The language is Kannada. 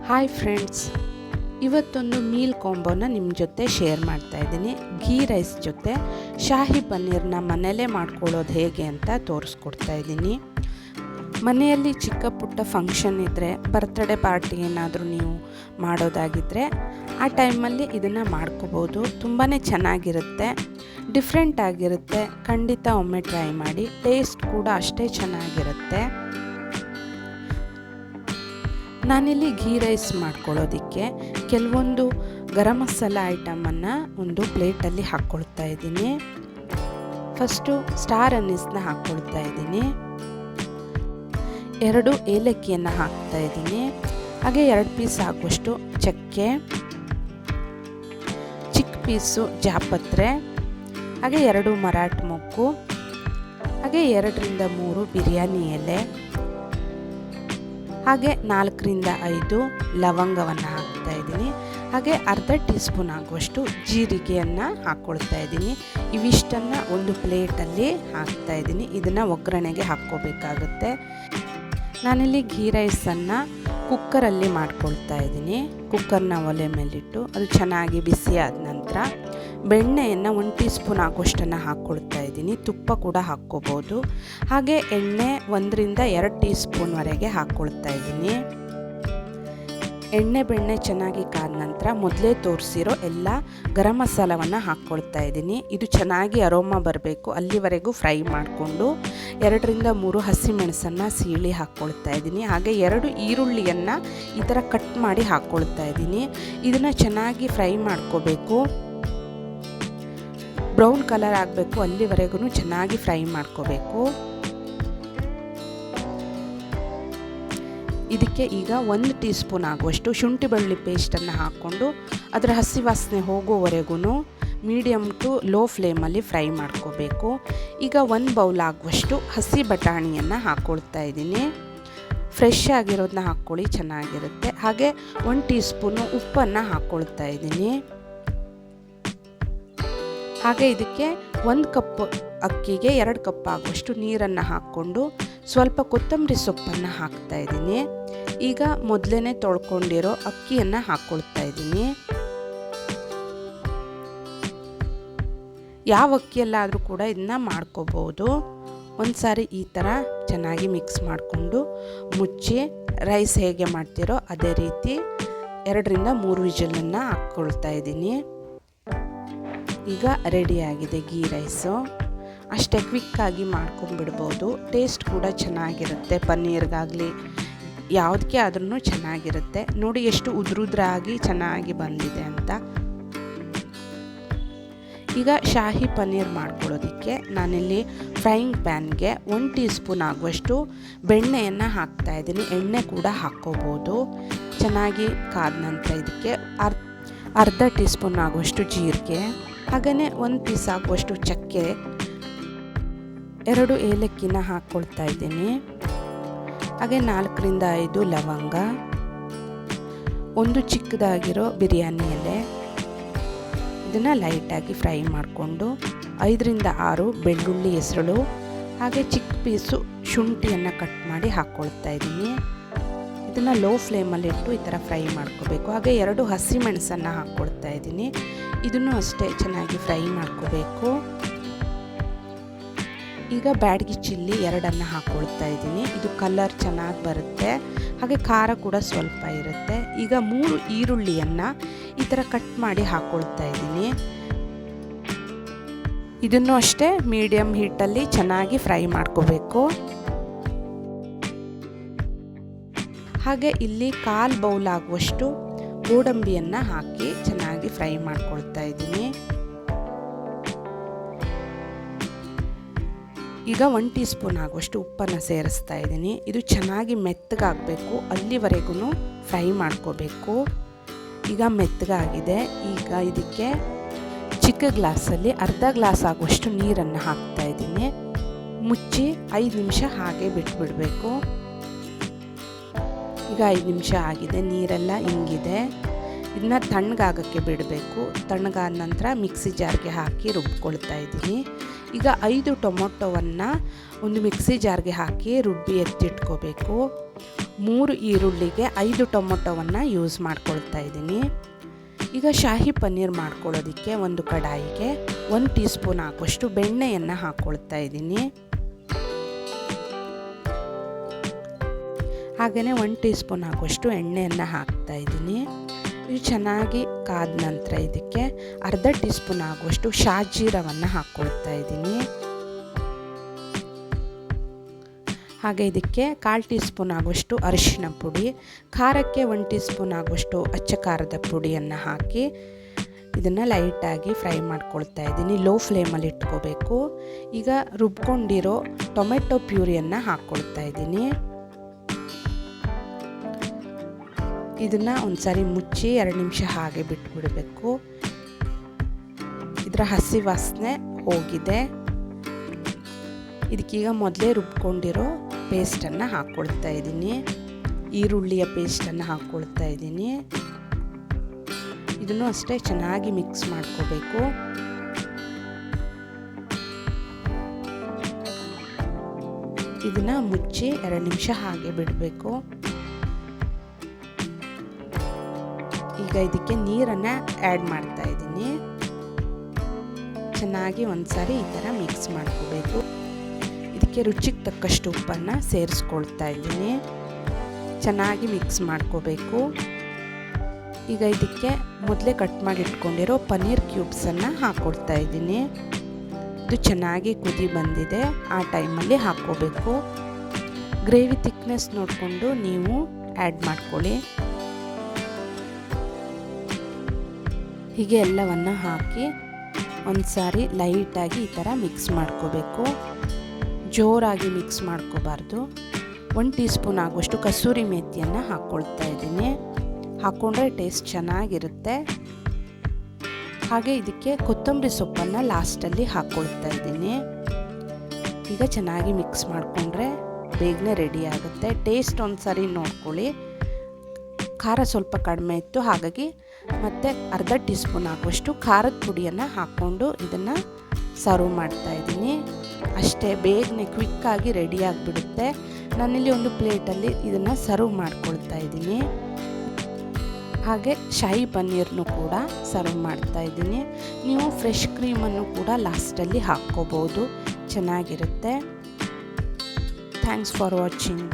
ಹಾಯ್ ಫ್ರೆಂಡ್ಸ್, ಇವತ್ತೊಂದು ಮೀಲ್ ಕಾಂಬೋನ ನಿಮ್ಮ ಜೊತೆ ಶೇರ್ ಮಾಡ್ತಾ ಇದ್ದೀನಿ. ಘೀ ರೈಸ್ ಜೊತೆ ಶಾಹಿ ಪನ್ನೀರ್ನ ಮನೆಯಲ್ಲೇ ಮಾಡ್ಕೊಳ್ಳೋದು ಹೇಗೆ ಅಂತ ತೋರಿಸ್ಕೊಡ್ತಾ ಇದ್ದೀನಿ. ಮನೆಯಲ್ಲಿ ಚಿಕ್ಕ ಪುಟ್ಟ ಫಂಕ್ಷನ್ ಇದ್ದರೆ, ಬರ್ತ್ಡೇ ಪಾರ್ಟಿ ಏನಾದರೂ ನೀವು ಮಾಡೋದಾಗಿದ್ದರೆ ಆ ಟೈಮಲ್ಲಿ ಇದನ್ನು ಮಾಡ್ಕೋಬೋದು. ತುಂಬಾ ಚೆನ್ನಾಗಿರುತ್ತೆ, ಡಿಫ್ರೆಂಟ್ ಆಗಿರುತ್ತೆ. ಖಂಡಿತ ಒಮ್ಮೆ ಟ್ರೈ ಮಾಡಿ, ಟೇಸ್ಟ್ ಕೂಡ ಅಷ್ಟೇ ಚೆನ್ನಾಗಿರುತ್ತೆ. ನಾನಿಲ್ಲಿ ಘೀ ರೈಸ್ ಮಾಡ್ಕೊಳ್ಳೋದಕ್ಕೆ ಕೆಲವೊಂದು ಗರಂ ಮಸಾಲ ಐಟಮನ್ನು ಒಂದು ಪ್ಲೇಟಲ್ಲಿ ಹಾಕ್ಕೊಳ್ತಾ ಇದ್ದೀನಿ. ಫಸ್ಟು ಸ್ಟಾರ್ ಅನ್ನೀಸ್ನ ಹಾಕ್ಕೊಳ್ತಾ ಇದ್ದೀನಿ, 2 ಏಲಕ್ಕಿಯನ್ನು ಹಾಕ್ತಾ ಇದ್ದೀನಿ, ಹಾಗೆ 2 ಪೀಸ್ ಆಗುವಷ್ಟು ಚಕ್ಕೆ, ಚಿಕ್ಕ ಪೀಸು ಜಾಪತ್ರೆ, ಹಾಗೆ 2 ಮರಾಠ ಮೊಗ್ಗು, ಹಾಗೆ 2ರಿಂದ 3 ಬಿರಿಯಾನಿ ಎಲೆ, ಹಾಗೆ 4ರಿಂದ 5 ಲವಂಗವನ್ನು ಹಾಕ್ತಾ ಇದ್ದೀನಿ, ಹಾಗೆ ಅರ್ಧ ಟೀ ಸ್ಪೂನ್ ಆಗುವಷ್ಟು ಜೀರಿಗೆಯನ್ನು ಹಾಕ್ಕೊಳ್ತಾ ಇದ್ದೀನಿ. ಇವಿಷ್ಟನ್ನು ಒಂದು ಪ್ಲೇಟಲ್ಲಿ ಹಾಕ್ತಾ ಇದ್ದೀನಿ. ಇದನ್ನು ಒಗ್ಗರಣೆಗೆ ಹಾಕ್ಕೋಬೇಕಾಗುತ್ತೆ. ನಾನಿಲ್ಲಿ ಘೀ ರೈಸನ್ನು ಕುಕ್ಕರಲ್ಲಿ ಮಾಡ್ಕೊಳ್ತಾ ಇದ್ದೀನಿ. ಕುಕ್ಕರ್ನ ಒಲೆ ಮೇಲಿಟ್ಟು ಅದು ಚೆನ್ನಾಗಿ ಬಿಸಿ ಆದ ನಂತರ ಬೆಣ್ಣೆಯನ್ನು 1 ಟೀ ಸ್ಪೂನ್ ಆಗುವಷ್ಟನ್ನು ಹಾಕ್ಕೊಳ್ತಾ ಇದ್ದೀನಿ. ತುಪ್ಪ ಕೂಡ ಹಾಕ್ಕೋಬೋದು. ಹಾಗೆ ಎಣ್ಣೆ 1ರಿಂದ 2 ಟೀ ಸ್ಪೂನ್ವರೆಗೆ ಹಾಕ್ಕೊಳ್ತಾ ಇದ್ದೀನಿ. ಎಣ್ಣೆ ಬೆಣ್ಣೆ ಚೆನ್ನಾಗಿ ಕಾದ ನಂತರ ಮೊದಲೇ ತೋರಿಸಿರೋ ಎಲ್ಲ ಗರಂ ಮಸಾಲವನ್ನು ಹಾಕ್ಕೊಳ್ತಾ ಇದ್ದೀನಿ. ಇದು ಚೆನ್ನಾಗಿ ಅರೋಮಾ ಬರಬೇಕು, ಅಲ್ಲಿವರೆಗೂ ಫ್ರೈ ಮಾಡಿಕೊಂಡು 2ರಿಂದ 3 ಹಸಿಮೆಣಸನ್ನು ಸೀಳಿ ಹಾಕ್ಕೊಳ್ತಾ ಇದ್ದೀನಿ. ಹಾಗೆ 2 ಈರುಳ್ಳಿಯನ್ನು ಈ ಥರ ಕಟ್ ಮಾಡಿ ಹಾಕ್ಕೊಳ್ತಾ ಇದ್ದೀನಿ. ಇದನ್ನು ಚೆನ್ನಾಗಿ ಫ್ರೈ ಮಾಡ್ಕೋಬೇಕು, ಬ್ರೌನ್ ಕಲರ್ ಆಗಬೇಕು, ಅಲ್ಲಿವರೆಗೂ ಚೆನ್ನಾಗಿ ಫ್ರೈ ಮಾಡ್ಕೋಬೇಕು. ಇದಕ್ಕೆ ಈಗ 1 ಟೀ ಸ್ಪೂನ್ ಆಗುವಷ್ಟು ಶುಂಠಿ ಬೆಳ್ಳುಳ್ಳಿ ಪೇಸ್ಟನ್ನು ಹಾಕ್ಕೊಂಡು ಅದರ ಹಸಿ ವಾಸನೆ ಹೋಗೋವರೆಗೂ ಮೀಡಿಯಮ್ ಟು ಲೋ ಫ್ಲೇಮಲ್ಲಿ ಫ್ರೈ ಮಾಡ್ಕೋಬೇಕು. ಈಗ 1 ಬೌಲ್ ಆಗುವಷ್ಟು ಹಸಿ ಬಟಾಣಿಯನ್ನು ಹಾಕ್ಕೊಳ್ತಾ ಇದ್ದೀನಿ. ಫ್ರೆಶ್ ಆಗಿರೋದನ್ನ ಹಾಕ್ಕೊಳ್ಳಿ, ಚೆನ್ನಾಗಿರುತ್ತೆ. ಹಾಗೆ 1 ಟೀ ಸ್ಪೂನು ಉಪ್ಪನ್ನು ಹಾಕ್ಕೊಳ್ತಾ ಇದ್ದೀನಿ. ಹಾಗೆ ಇದಕ್ಕೆ 1 ಕಪ್ ಅಕ್ಕಿಗೆ 2 ಕಪ್ ಆಗುವಷ್ಟು ನೀರನ್ನು ಹಾಕ್ಕೊಂಡು ಸ್ವಲ್ಪ ಕೊತ್ತಂಬರಿ ಸೊಪ್ಪನ್ನು ಹಾಕ್ತಾ ಇದ್ದೀನಿ. ಈಗ ಮೊದಲೇ ತೊಳ್ಕೊಂಡಿರೋ ಅಕ್ಕಿಯನ್ನು ಹಾಕ್ಕೊಳ್ತಾ ಇದ್ದೀನಿ. ಯಾವ ಅಕ್ಕಿಯಲ್ಲಾದರೂ ಕೂಡ ಇದನ್ನ ಮಾಡ್ಕೋಬೋದು. ಒಂದು ಸಾರಿ ಈ ಥರ ಚೆನ್ನಾಗಿ ಮಿಕ್ಸ್ ಮಾಡಿಕೊಂಡು ಮುಚ್ಚಿ ರೈಸ್ ಹೇಗೆ ಮಾಡ್ತೀರೋ ಅದೇ ರೀತಿ 2ರಿಂದ 3 ವಿಜಲನ್ನು ಹಾಕ್ಕೊಳ್ತಾ ಇದ್ದೀನಿ. ಈಗ ರೆಡಿಯಾಗಿದೆ ಘೀ ರೈಸು. ಅಷ್ಟೇ ಕ್ವಿಕ್ಕಾಗಿ ಮಾಡ್ಕೊಂಡ್ಬಿಡ್ಬೋದು. ಟೇಸ್ಟ್ ಕೂಡ ಚೆನ್ನಾಗಿರುತ್ತೆ, ಪನ್ನೀರ್ಗಾಗಲಿ ಯಾವುದಕ್ಕೆ ಆದ್ರೂ ಚೆನ್ನಾಗಿರುತ್ತೆ. ನೋಡಿ ಎಷ್ಟು ಉದ್ರುದ್ರಾಗಿ ಚೆನ್ನಾಗಿ ಬಂದಿದೆ ಅಂತ. ಈಗ ಶಾಹಿ ಪನ್ನೀರ್ ಮಾಡ್ಕೊಳ್ಳೋದಕ್ಕೆ ನಾನಿಲ್ಲಿ ಫ್ರೈಯಿಂಗ್ ಪ್ಯಾನ್ಗೆ 1 ಟೀ ಸ್ಪೂನ್ ಆಗುವಷ್ಟು ಬೆಣ್ಣೆಯನ್ನು ಹಾಕ್ತಾ ಇದ್ದೀನಿ. ಎಣ್ಣೆ ಕೂಡ ಹಾಕ್ಕೋಬೋದು. ಚೆನ್ನಾಗಿ ಕಾದ ನಂತರ ಇದಕ್ಕೆ ಅರ್ಧ ಟೀ ಸ್ಪೂನ್ ಆಗುವಷ್ಟು ಜೀರಿಗೆ, ಹಾಗೆಯೇ 1 ಪೀಸ್ ಆಗುವಷ್ಟು ಚಕ್ಕೆ, 2 ಏಲಕ್ಕಿನ ಹಾಕ್ಕೊಳ್ತಾ ಇದ್ದೀನಿ. ಹಾಗೆ 4ರಿಂದ 5 ಲವಂಗ, 1 ಚಿಕ್ಕದಾಗಿರೋ ಬಿರಿಯಾನಿ ಎಲೆ. ಇದನ್ನು ಲೈಟಾಗಿ ಫ್ರೈ ಮಾಡಿಕೊಂಡು 5ರಿಂದ 6 ಬೆಳ್ಳುಳ್ಳಿ ಹೆಸರು, ಹಾಗೆ ಚಿಕ್ಕ ಪೀಸು ಶುಂಠಿಯನ್ನು ಕಟ್ ಮಾಡಿ ಹಾಕ್ಕೊಳ್ತಾ ಇದ್ದೀನಿ. ಇದನ್ನು ಲೋ ಫ್ಲೇಮಲ್ಲಿಟ್ಟು ಈ ಥರ ಫ್ರೈ ಮಾಡ್ಕೋಬೇಕು. ಹಾಗೆ 2 ಹಸಿಮೆಣಸನ್ನು ಹಾಕ್ಕೊಳ್ತಾ ಇದ್ದೀನಿ. ಇದನ್ನು ಅಷ್ಟೇ ಚೆನ್ನಾಗಿ ಫ್ರೈ ಮಾಡ್ಕೋಬೇಕು. ಈಗ ಬ್ಯಾಡಗಿ ಚಿಲ್ಲಿ 2 ಹಾಕ್ಕೊಳ್ತಾ ಇದ್ದೀನಿ. ಇದು ಕಲರ್ ಚೆನ್ನಾಗಿ ಬರುತ್ತೆ, ಹಾಗೆ ಖಾರ ಕೂಡ ಸ್ವಲ್ಪ ಇರುತ್ತೆ. ಈಗ 3 ಈರುಳ್ಳಿಯನ್ನು ಈ ಥರ ಕಟ್ ಮಾಡಿ ಹಾಕ್ಕೊಳ್ತಾ ಇದ್ದೀನಿ. ಇದನ್ನು ಅಷ್ಟೇ ಮೀಡಿಯಮ್ ಹೀಟಲ್ಲಿ ಚೆನ್ನಾಗಿ ಫ್ರೈ ಮಾಡ್ಕೋಬೇಕು. ಹಾಗೆ ಇಲ್ಲಿ 1/4 ಬೌಲ್ ಆಗುವಷ್ಟು ಗೋಡಂಬಿಯನ್ನು ಹಾಕಿ ಚೆನ್ನಾಗಿ ಫ್ರೈ ಮಾಡ್ಕೊಳ್ತಾ ಇದ್ದೀನಿ. ಈಗ 1 ಟೀ ಸ್ಪೂನ್ ಆಗುವಷ್ಟು ಉಪ್ಪನ್ನು ಸೇರಿಸ್ತಾ ಇದ್ದೀನಿ. ಇದು ಚೆನ್ನಾಗಿ ಮೆತ್ತಗಾಗಬೇಕು, ಅಲ್ಲಿವರೆಗೂ ಫ್ರೈ ಮಾಡ್ಕೋಬೇಕು. ಈಗ ಮೆತ್ತಗಾಗಿದೆ. ಈಗ ಇದಕ್ಕೆ ಚಿಕ್ಕ ಗ್ಲಾಸಲ್ಲಿ ಅರ್ಧ ಗ್ಲಾಸ್ ಆಗುವಷ್ಟು ನೀರನ್ನು ಹಾಕ್ತಾ ಇದ್ದೀನಿ. ಮುಚ್ಚಿ 5 ನಿಮಿಷ ಹಾಗೆ ಬಿಟ್ಬಿಡಬೇಕು. ಈಗ 5 ನಿಮಿಷ ಆಗಿದೆ, ನೀರೆಲ್ಲ ಹಿಂಗಿದೆ. ಇದನ್ನ ತಣ್ಣಗಾಗಕ್ಕೆ ಬಿಡಬೇಕು. ತಣ್ಣಗಾದ ನಂತರ ಮಿಕ್ಸಿ ಜಾರ್ಗೆ ಹಾಕಿ ರುಬ್ಕೊಳ್ತಾ ಇದ್ದೀನಿ. ಈಗ 5 ಟೊಮೊಟೊವನ್ನು ಒಂದು ಮಿಕ್ಸಿ ಜಾರ್ಗೆ ಹಾಕಿ ರುಬ್ಬಿ ಎತ್ತಿಟ್ಕೋಬೇಕು. 3 ಈರುಳ್ಳಿಗೆ 5 ಟೊಮೊಟೊವನ್ನು ಯೂಸ್ ಮಾಡ್ಕೊಳ್ತಾ ಇದ್ದೀನಿ. ಈಗ ಶಾಹಿ ಪನ್ನೀರ್ ಮಾಡ್ಕೊಳ್ಳೋದಕ್ಕೆ ಒಂದು ಕಡಾಯಿಗೆ 1 ಟೀ ಸ್ಪೂನ್ ಆಗುವಷ್ಟು ಬೆಣ್ಣೆಯನ್ನು ಹಾಕ್ಕೊಳ್ತಾ ಇದ್ದೀನಿ. ಹಾಗೆಯೇ 1 ಟೀ ಸ್ಪೂನ್ ಆಗುವಷ್ಟು ಎಣ್ಣೆಯನ್ನು ಹಾಕ್ತಾ ಇದ್ದೀನಿ. ಇದು ಚೆನ್ನಾಗಿ ಕಾದ ನಂತರ ಇದಕ್ಕೆ ಅರ್ಧ ಟೀ ಸ್ಪೂನ್ ಆಗುವಷ್ಟು ಶಾಜೀರವನ್ನು ಹಾಕ್ಕೊಳ್ತಾ ಇದ್ದೀನಿ. ಹಾಗೆ ಇದಕ್ಕೆ 1/4 ಟೀ ಸ್ಪೂನ್ ಆಗುವಷ್ಟು ಅರಿಶಿನ ಪುಡಿ, ಖಾರಕ್ಕೆ 1 ಟೀ ಸ್ಪೂನ್ ಆಗುವಷ್ಟು ಅಚ್ಚ ಖಾರದ ಪುಡಿಯನ್ನು ಹಾಕಿ ಇದನ್ನು ಲೈಟಾಗಿ ಫ್ರೈ ಮಾಡ್ಕೊಳ್ತಾ ಇದ್ದೀನಿ. ಲೋ ಫ್ಲೇಮಲ್ಲಿ ಇಟ್ಕೋಬೇಕು. ಈಗ ರುಬ್ಕೊಂಡಿರೋ ಟೊಮೆಟೊ ಪ್ಯೂರಿಯನ್ನು ಹಾಕ್ಕೊಳ್ತಾ ಇದ್ದೀನಿ. ಇದನ್ನು ಒಂದು ಸಾರಿ ಮುಚ್ಚಿ 2 ನಿಮಿಷ ಹಾಗೆ ಬಿಟ್ಬಿಡಬೇಕು. ಇದರ ಹಸಿ ವಾಸನೆ ಹೋಗಿದೆ. ಇದಕ್ಕೀಗ ಮೊದಲೇ ರುಬ್ಕೊಂಡಿರೋ ಪೇಸ್ಟನ್ನು ಹಾಕ್ಕೊಳ್ತಾ ಇದ್ದೀನಿ. ಈರುಳ್ಳಿಯ ಪೇಸ್ಟನ್ನು ಹಾಕ್ಕೊಳ್ತಾ ಇದ್ದೀನಿ. ಇದನ್ನು ಅಷ್ಟೇ ಚೆನ್ನಾಗಿ ಮಿಕ್ಸ್ ಮಾಡ್ಕೋಬೇಕು. ಇದನ್ನು ಮುಚ್ಚಿ 2 ನಿಮಿಷ ಹಾಗೆ ಬಿಡಬೇಕು. ಈಗ ಇದಕ್ಕೆ ನೀರನ್ನು ಆ್ಯಡ್ ಮಾಡ್ತಾ ಇದ್ದೀನಿ. ಚೆನ್ನಾಗಿ ಒಂದ್ಸಾರಿ ಈ ಥರ ಮಿಕ್ಸ್ ಮಾಡ್ಕೋಬೇಕು. ಇದಕ್ಕೆ ರುಚಿಗೆ ತಕ್ಕಷ್ಟು ಉಪ್ಪನ್ನು ಸೇರಿಸ್ಕೊಳ್ತಾ ಇದ್ದೀನಿ. ಚೆನ್ನಾಗಿ ಮಿಕ್ಸ್ ಮಾಡ್ಕೋಬೇಕು. ಈಗ ಇದಕ್ಕೆ ಮೊದಲೇ ಕಟ್ ಮಾಡಿ ಇಟ್ಕೊಂಡಿರೋ ಪನ್ನೀರ್ ಕ್ಯೂಬ್ಸನ್ನು ಹಾಕ್ಕೊಳ್ತಾ ಇದ್ದೀನಿ. ಇದು ಚೆನ್ನಾಗಿ ಕುದಿ ಬಂದಿದೆ. ಆ ಟೈಮಲ್ಲಿ ಹಾಕ್ಕೋಬೇಕು. ಗ್ರೇವಿ ಥಿಕ್ನೆಸ್ ನೋಡಿಕೊಂಡು ನೀವು ಆ್ಯಡ್ ಮಾಡ್ಕೊಳ್ಳಿ. ಹೀಗೆ ಎಲ್ಲವನ್ನು ಹಾಕಿ ಒಂದು ಸಾರಿ ಲೈಟಾಗಿ ಈ ಥರ ಮಿಕ್ಸ್ ಮಾಡ್ಕೋಬೇಕು. ಜೋರಾಗಿ ಮಿಕ್ಸ್ ಮಾಡ್ಕೋಬಾರ್ದು. 1 ಟೀ ಸ್ಪೂನ್ ಆಗುವಷ್ಟು ಕಸೂರಿ ಮೇಥಿಯನ್ನು ಹಾಕ್ಕೊಳ್ತಾ ಇದ್ದೀನಿ. ಹಾಕ್ಕೊಂಡ್ರೆ ಟೇಸ್ಟ್ ಚೆನ್ನಾಗಿರುತ್ತೆ. ಹಾಗೆ ಇದಕ್ಕೆ ಕೊತ್ತಂಬರಿ ಸೊಪ್ಪನ್ನು ಲಾಸ್ಟಲ್ಲಿ ಹಾಕ್ಕೊಳ್ತಾ ಇದ್ದೀನಿ. ಈಗ ಚೆನ್ನಾಗಿ ಮಿಕ್ಸ್ ಮಾಡಿಕೊಂಡ್ರೆ ಬೇಗನೆ ರೆಡಿ ಆಗುತ್ತೆ. ಟೇಸ್ಟ್ ಒಂದು ಸಾರಿ ನೋಡ್ಕೊಳ್ಳಿ. ಖಾರ ಸ್ವಲ್ಪ ಕಡಿಮೆ ಇತ್ತು, ಹಾಗಾಗಿ ಮತ್ತೆ ಅರ್ಧ ಟೀ ಸ್ಪೂನ್ ಆಗುವಷ್ಟು ಖಾರದ ಪುಡಿಯನ್ನು ಹಾಕ್ಕೊಂಡು ಇದನ್ನು ಸರ್ವ್ ಮಾಡ್ತಾ ಇದ್ದೀನಿ. ಅಷ್ಟೇ, ಬೇಗನೆ ಕ್ವಿಕ್ಕಾಗಿ ರೆಡಿ ಆಗಿಬಿಡುತ್ತೆ. ನಾನಿಲ್ಲಿ ಒಂದು ಪ್ಲೇಟಲ್ಲಿ ಇದನ್ನು ಸರ್ವ್ ಮಾಡ್ಕೊಳ್ತಾ ಇದ್ದೀನಿ. ಹಾಗೆ ಶಾಹಿ ಪನ್ನೀರ್ನು ಕೂಡ ಸರ್ವ್ ಮಾಡ್ತಾ ಇದ್ದೀನಿ. ನೀವು ಫ್ರೆಶ್ ಕ್ರೀಮನ್ನು ಕೂಡ ಲಾಸ್ಟಲ್ಲಿ ಹಾಕ್ಕೋಬೋದು, ಚೆನ್ನಾಗಿರುತ್ತೆ. Thanks for watching.